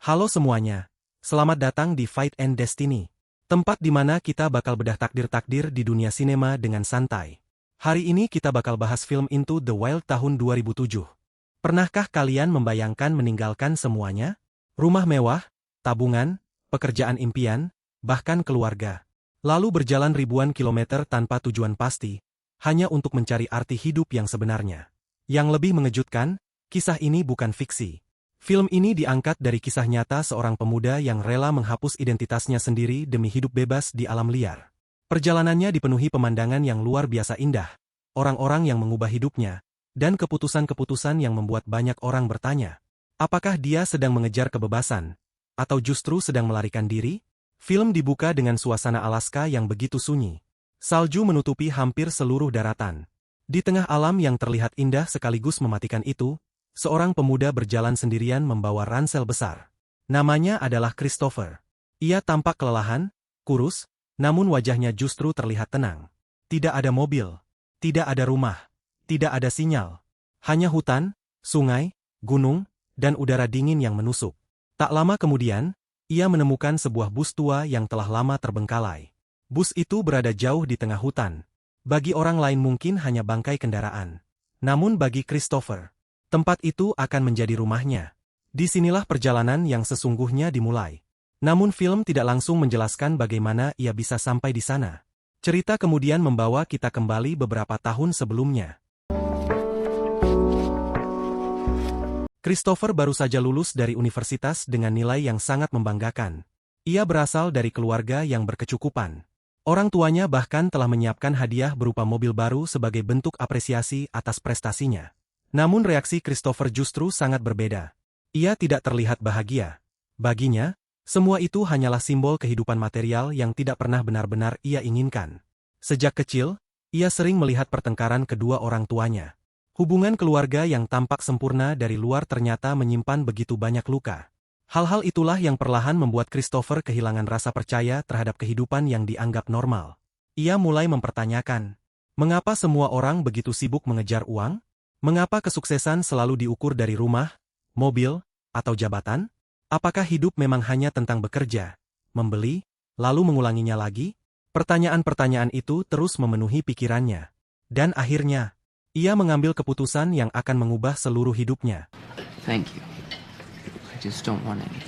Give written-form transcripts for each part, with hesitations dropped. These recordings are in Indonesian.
Halo semuanya, selamat datang di Fight and Destiny. Tempat di mana kita bakal bedah takdir-takdir di dunia sinema dengan santai. Hari ini kita bakal bahas film Into the Wild tahun 2007. Pernahkah kalian membayangkan meninggalkan semuanya? Rumah mewah, tabungan, pekerjaan impian, bahkan keluarga. Lalu berjalan ribuan kilometer tanpa tujuan pasti, hanya untuk mencari arti hidup yang sebenarnya. Yang lebih mengejutkan, kisah ini bukan fiksi. Film ini diangkat dari kisah nyata seorang pemuda yang rela menghapus identitasnya sendiri demi hidup bebas di alam liar. Perjalanannya dipenuhi pemandangan yang luar biasa indah, orang-orang yang mengubah hidupnya, dan keputusan-keputusan yang membuat banyak orang bertanya, apakah dia sedang mengejar kebebasan, atau justru sedang melarikan diri? Film dibuka dengan suasana Alaska yang begitu sunyi. Salju menutupi hampir seluruh daratan. Di tengah alam yang terlihat indah sekaligus mematikan itu, seorang pemuda berjalan sendirian membawa ransel besar. Namanya adalah Christopher. Ia tampak kelelahan, kurus, namun wajahnya justru terlihat tenang. Tidak ada mobil, tidak ada rumah, tidak ada sinyal. Hanya hutan, sungai, gunung, dan udara dingin yang menusuk. Tak lama kemudian, ia menemukan sebuah bus tua yang telah lama terbengkalai. Bus itu berada jauh di tengah hutan. Bagi orang lain mungkin hanya bangkai kendaraan. Namun bagi Christopher, tempat itu akan menjadi rumahnya. Disinilah perjalanan yang sesungguhnya dimulai. Namun film tidak langsung menjelaskan bagaimana ia bisa sampai di sana. Cerita kemudian membawa kita kembali beberapa tahun sebelumnya. Christopher baru saja lulus dari universitas dengan nilai yang sangat membanggakan. Ia berasal dari keluarga yang berkecukupan. Orang tuanya bahkan telah menyiapkan hadiah berupa mobil baru sebagai bentuk apresiasi atas prestasinya. Namun reaksi Christopher justru sangat berbeda. Ia tidak terlihat bahagia. Baginya, semua itu hanyalah simbol kehidupan material yang tidak pernah benar-benar ia inginkan. Sejak kecil, ia sering melihat pertengkaran kedua orang tuanya. Hubungan keluarga yang tampak sempurna dari luar ternyata menyimpan begitu banyak luka. Hal-hal itulah yang perlahan membuat Christopher kehilangan rasa percaya terhadap kehidupan yang dianggap normal. Ia mulai mempertanyakan, mengapa semua orang begitu sibuk mengejar uang? Mengapa kesuksesan selalu diukur dari rumah, mobil, atau jabatan? Apakah hidup memang hanya tentang bekerja, membeli, lalu mengulanginya lagi? Pertanyaan-pertanyaan itu terus memenuhi pikirannya. Dan akhirnya, ia mengambil keputusan yang akan mengubah seluruh hidupnya. Thank you. I just don't want any.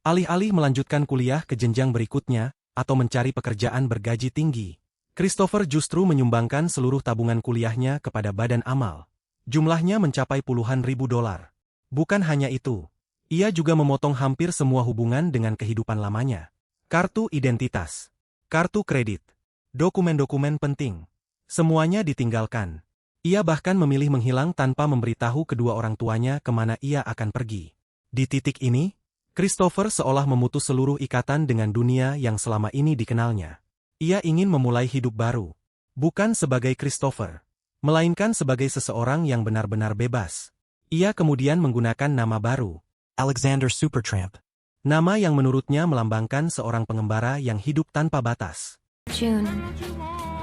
Alih-alih melanjutkan kuliah ke jenjang berikutnya, atau mencari pekerjaan bergaji tinggi, Christopher justru menyumbangkan seluruh tabungan kuliahnya kepada badan amal. Jumlahnya mencapai puluhan ribu dolar. Bukan hanya itu, ia juga memotong hampir semua hubungan dengan kehidupan lamanya. Kartu identitas, kartu kredit, dokumen-dokumen penting, semuanya ditinggalkan. Ia bahkan memilih menghilang tanpa memberitahu kedua orang tuanya kemana ia akan pergi. Di titik ini, Christopher seolah memutus seluruh ikatan dengan dunia yang selama ini dikenalnya. Ia ingin memulai hidup baru, bukan sebagai Christopher, melainkan sebagai seseorang yang benar-benar bebas. Ia kemudian menggunakan nama baru, Alexander Supertramp. Nama yang menurutnya melambangkan seorang pengembara yang hidup tanpa batas. June,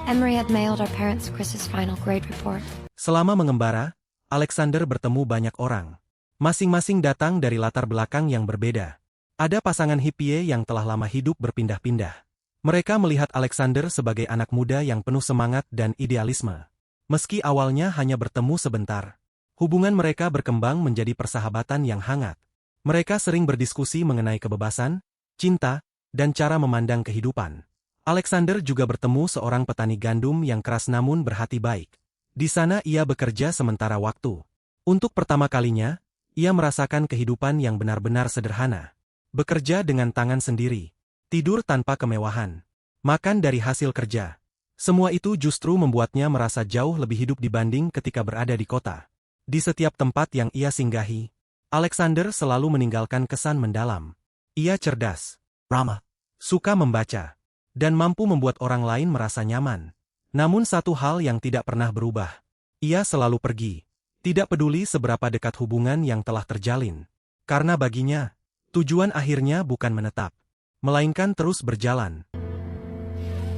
Emery had mailed our parents Chris's final grade report. Selama mengembara, Alexander bertemu banyak orang. Masing-masing datang dari latar belakang yang berbeda. Ada pasangan hippie yang telah lama hidup berpindah-pindah. Mereka melihat Alexander sebagai anak muda yang penuh semangat dan idealisme. Meski awalnya hanya bertemu sebentar, hubungan mereka berkembang menjadi persahabatan yang hangat. Mereka sering berdiskusi mengenai kebebasan, cinta, dan cara memandang kehidupan. Alexander juga bertemu seorang petani gandum yang keras namun berhati baik. Di sana ia bekerja sementara waktu. Untuk pertama kalinya, ia merasakan kehidupan yang benar-benar sederhana. Bekerja dengan tangan sendiri, tidur tanpa kemewahan, makan dari hasil kerja. Semua itu justru membuatnya merasa jauh lebih hidup dibanding ketika berada di kota. Di setiap tempat yang ia singgahi, Alexander selalu meninggalkan kesan mendalam. Ia cerdas, ramah, suka membaca, dan mampu membuat orang lain merasa nyaman. Namun satu hal yang tidak pernah berubah. Ia selalu pergi, tidak peduli seberapa dekat hubungan yang telah terjalin. Karena baginya, tujuan akhirnya bukan menetap, melainkan terus berjalan.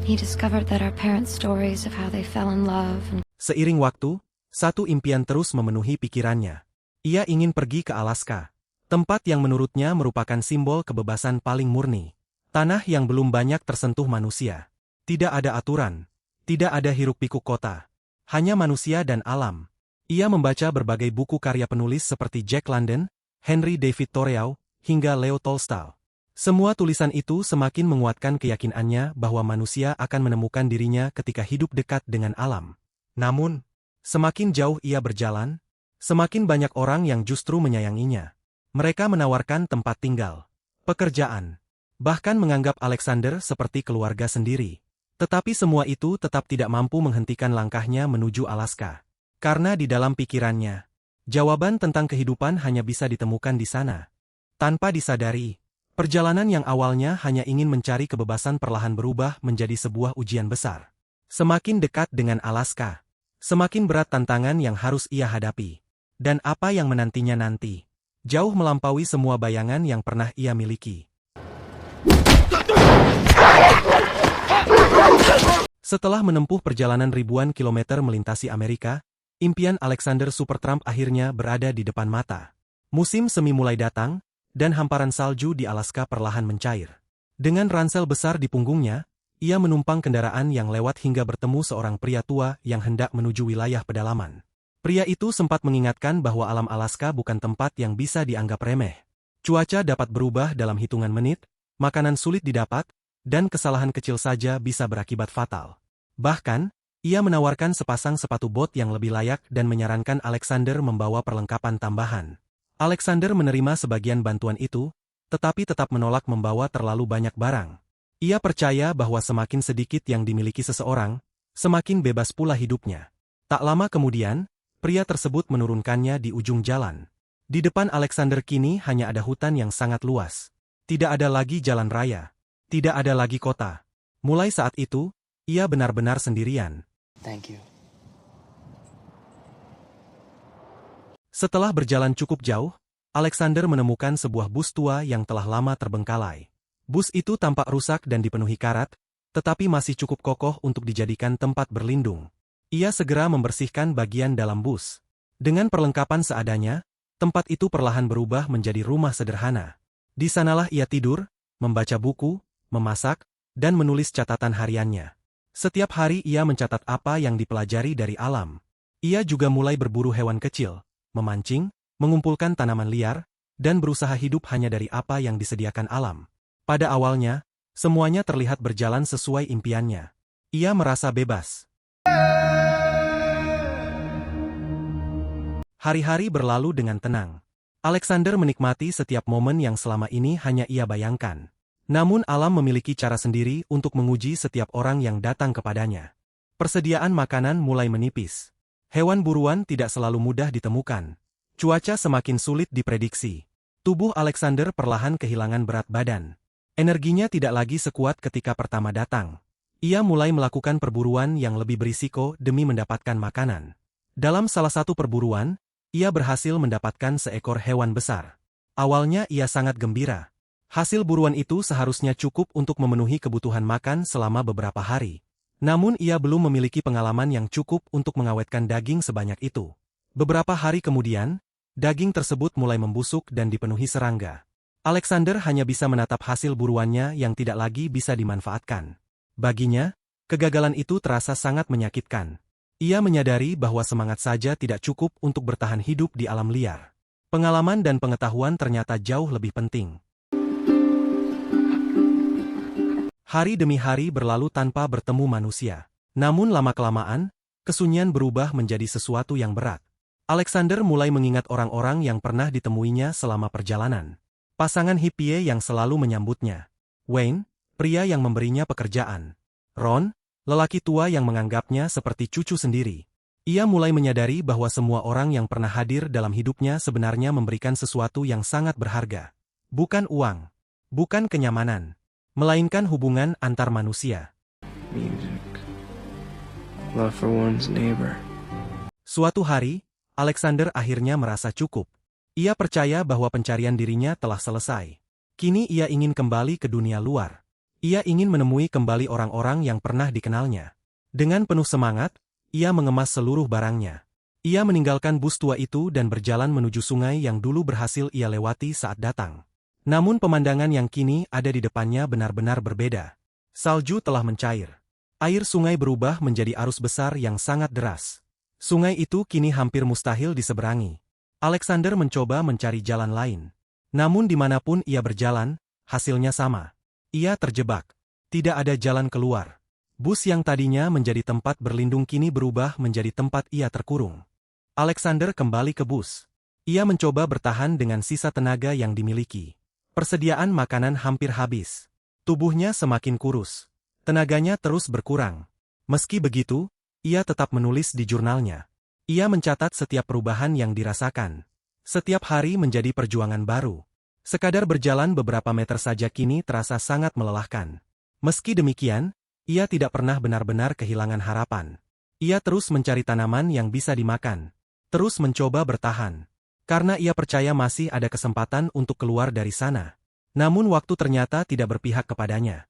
He discovered that our parents' stories of how they fell in love and Seiring waktu, satu impian terus memenuhi pikirannya. Ia ingin pergi ke Alaska, Tempat yang menurutnya merupakan simbol kebebasan paling murni. Tanah yang belum banyak tersentuh manusia. Tidak ada aturan. Tidak ada hiruk-pikuk kota. Hanya manusia dan alam. Ia membaca berbagai buku karya penulis seperti Jack London, Henry David Thoreau, hingga Leo Tolstoy. Semua tulisan itu semakin menguatkan keyakinannya bahwa manusia akan menemukan dirinya ketika hidup dekat dengan alam. Namun, semakin jauh ia berjalan, semakin banyak orang yang justru menyayanginya. Mereka menawarkan tempat tinggal, pekerjaan, bahkan menganggap Alexander seperti keluarga sendiri. Tetapi semua itu tetap tidak mampu menghentikan langkahnya menuju Alaska. Karena di dalam pikirannya, jawaban tentang kehidupan hanya bisa ditemukan di sana. Tanpa disadari, perjalanan yang awalnya hanya ingin mencari kebebasan perlahan berubah menjadi sebuah ujian besar. Semakin dekat dengan Alaska, semakin berat tantangan yang harus ia hadapi. Dan apa yang menantinya nanti, jauh melampaui semua bayangan yang pernah ia miliki. Setelah menempuh perjalanan ribuan kilometer melintasi Amerika, impian Alexander Supertramp akhirnya berada di depan mata. Musim semi mulai datang, dan hamparan salju di Alaska perlahan mencair. Dengan ransel besar di punggungnya, ia menumpang kendaraan yang lewat hingga bertemu seorang pria tua yang hendak menuju wilayah pedalaman. Pria itu sempat mengingatkan bahwa alam Alaska bukan tempat yang bisa dianggap remeh. Cuaca dapat berubah dalam hitungan menit, makanan sulit didapat, dan kesalahan kecil saja bisa berakibat fatal. Bahkan, ia menawarkan sepasang sepatu bot yang lebih layak dan menyarankan Alexander membawa perlengkapan tambahan. Alexander menerima sebagian bantuan itu, tetapi tetap menolak membawa terlalu banyak barang. Ia percaya bahwa semakin sedikit yang dimiliki seseorang, semakin bebas pula hidupnya. Tak lama kemudian, pria tersebut menurunkannya di ujung jalan. Di depan Alexander kini hanya ada hutan yang sangat luas. Tidak ada lagi jalan raya. Tidak ada lagi kota. Mulai saat itu, ia benar-benar sendirian. Thank you. Setelah berjalan cukup jauh, Alexander menemukan sebuah bus tua yang telah lama terbengkalai. Bus itu tampak rusak dan dipenuhi karat, tetapi masih cukup kokoh untuk dijadikan tempat berlindung. Ia segera membersihkan bagian dalam bus. Dengan perlengkapan seadanya, tempat itu perlahan berubah menjadi rumah sederhana. Di sanalah ia tidur, membaca buku, memasak, dan menulis catatan hariannya. Setiap hari ia mencatat apa yang dipelajari dari alam. Ia juga mulai berburu hewan kecil, memancing, mengumpulkan tanaman liar, dan berusaha hidup hanya dari apa yang disediakan alam. Pada awalnya, semuanya terlihat berjalan sesuai impiannya. Ia merasa bebas. Hari-hari berlalu dengan tenang. Alexander menikmati setiap momen yang selama ini hanya ia bayangkan. Namun alam memiliki cara sendiri untuk menguji setiap orang yang datang kepadanya. Persediaan makanan mulai menipis. Hewan buruan tidak selalu mudah ditemukan. Cuaca semakin sulit diprediksi. Tubuh Alexander perlahan kehilangan berat badan. Energinya tidak lagi sekuat ketika pertama datang. Ia mulai melakukan perburuan yang lebih berisiko demi mendapatkan makanan. Dalam salah satu perburuan, ia berhasil mendapatkan seekor hewan besar. Awalnya ia sangat gembira. Hasil buruan itu seharusnya cukup untuk memenuhi kebutuhan makan selama beberapa hari. Namun ia belum memiliki pengalaman yang cukup untuk mengawetkan daging sebanyak itu. Beberapa hari kemudian, daging tersebut mulai membusuk dan dipenuhi serangga. Alexander hanya bisa menatap hasil buruannya yang tidak lagi bisa dimanfaatkan. Baginya, kegagalan itu terasa sangat menyakitkan. Ia menyadari bahwa semangat saja tidak cukup untuk bertahan hidup di alam liar. Pengalaman dan pengetahuan ternyata jauh lebih penting. Hari demi hari berlalu tanpa bertemu manusia. Namun lama-kelamaan, kesunyian berubah menjadi sesuatu yang berat. Alexander mulai mengingat orang-orang yang pernah ditemuinya selama perjalanan. Pasangan hippie yang selalu menyambutnya. Wayne, pria yang memberinya pekerjaan. Ron, lelaki tua yang menganggapnya seperti cucu sendiri. Ia mulai menyadari bahwa semua orang yang pernah hadir dalam hidupnya sebenarnya memberikan sesuatu yang sangat berharga. Bukan uang, bukan kenyamanan, melainkan hubungan antar manusia. Music. Love for one's neighbor. Suatu hari, Alexander akhirnya merasa cukup. Ia percaya bahwa pencarian dirinya telah selesai. Kini ia ingin kembali ke dunia luar. Ia ingin menemui kembali orang-orang yang pernah dikenalnya. Dengan penuh semangat, ia mengemas seluruh barangnya. Ia meninggalkan bus tua itu dan berjalan menuju sungai yang dulu berhasil ia lewati saat datang. Namun pemandangan yang kini ada di depannya benar-benar berbeda. Salju telah mencair. Air sungai berubah menjadi arus besar yang sangat deras. Sungai itu kini hampir mustahil diseberangi. Alexander mencoba mencari jalan lain. Namun dimanapun ia berjalan, hasilnya sama. Ia terjebak. Tidak ada jalan keluar. Bus yang tadinya menjadi tempat berlindung kini berubah menjadi tempat ia terkurung. Alexander kembali ke bus. Ia mencoba bertahan dengan sisa tenaga yang dimiliki. Persediaan makanan hampir habis. Tubuhnya semakin kurus. Tenaganya terus berkurang. Meski begitu, ia tetap menulis di jurnalnya. Ia mencatat setiap perubahan yang dirasakan. Setiap hari menjadi perjuangan baru. Sekadar berjalan beberapa meter saja kini terasa sangat melelahkan. Meski demikian, ia tidak pernah benar-benar kehilangan harapan. Ia terus mencari tanaman yang bisa dimakan. Terus mencoba bertahan. Karena ia percaya masih ada kesempatan untuk keluar dari sana. Namun waktu ternyata tidak berpihak kepadanya.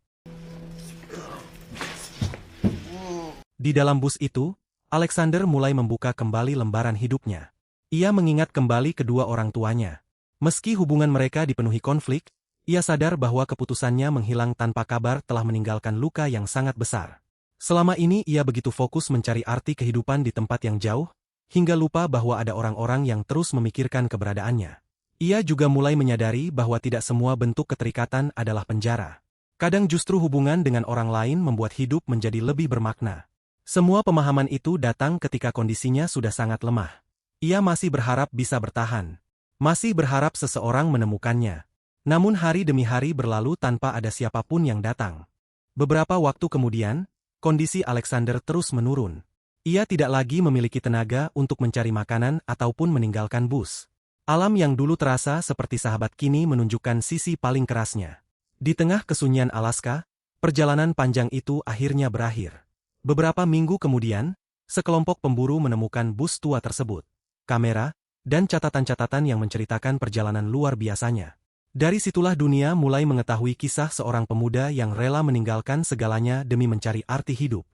Di dalam bus itu, Alexander mulai membuka kembali lembaran hidupnya. Ia mengingat kembali kedua orang tuanya. Meski hubungan mereka dipenuhi konflik, ia sadar bahwa keputusannya menghilang tanpa kabar telah meninggalkan luka yang sangat besar. Selama ini ia begitu fokus mencari arti kehidupan di tempat yang jauh, hingga lupa bahwa ada orang-orang yang terus memikirkan keberadaannya. Ia juga mulai menyadari bahwa tidak semua bentuk keterikatan adalah penjara. Kadang justru hubungan dengan orang lain membuat hidup menjadi lebih bermakna. Semua pemahaman itu datang ketika kondisinya sudah sangat lemah. Ia masih berharap bisa bertahan. Masih berharap seseorang menemukannya. Namun hari demi hari berlalu tanpa ada siapapun yang datang. Beberapa waktu kemudian, kondisi Alexander terus menurun. Ia tidak lagi memiliki tenaga untuk mencari makanan ataupun meninggalkan bus. Alam yang dulu terasa seperti sahabat kini menunjukkan sisi paling kerasnya. Di tengah kesunyian Alaska, perjalanan panjang itu akhirnya berakhir. Beberapa minggu kemudian, sekelompok pemburu menemukan bus tua tersebut. Kamera, dan catatan-catatan yang menceritakan perjalanan luar biasanya. Dari situlah dunia mulai mengetahui kisah seorang pemuda yang rela meninggalkan segalanya demi mencari arti hidup.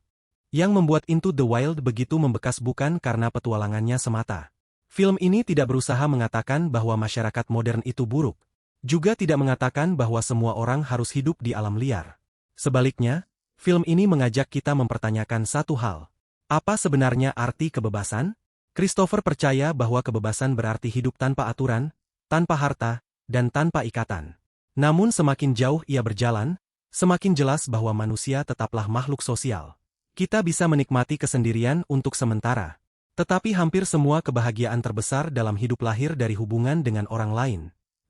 Yang membuat Into the Wild begitu membekas bukan karena petualangannya semata. Film ini tidak berusaha mengatakan bahwa masyarakat modern itu buruk. Juga tidak mengatakan bahwa semua orang harus hidup di alam liar. Sebaliknya, film ini mengajak kita mempertanyakan satu hal. Apa sebenarnya arti kebebasan? Christopher percaya bahwa kebebasan berarti hidup tanpa aturan, tanpa harta, dan tanpa ikatan. Namun semakin jauh ia berjalan, semakin jelas bahwa manusia tetaplah makhluk sosial. Kita bisa menikmati kesendirian untuk sementara. Tetapi hampir semua kebahagiaan terbesar dalam hidup lahir dari hubungan dengan orang lain.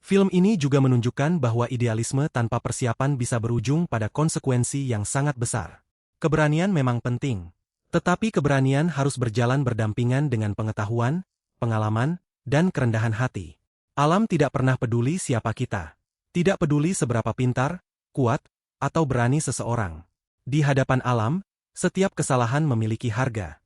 Film ini juga menunjukkan bahwa idealisme tanpa persiapan bisa berujung pada konsekuensi yang sangat besar. Keberanian memang penting. Tetapi keberanian harus berjalan berdampingan dengan pengetahuan, pengalaman, dan kerendahan hati. Alam tidak pernah peduli siapa kita. Tidak peduli seberapa pintar, kuat, atau berani seseorang. Di hadapan alam, setiap kesalahan memiliki harga.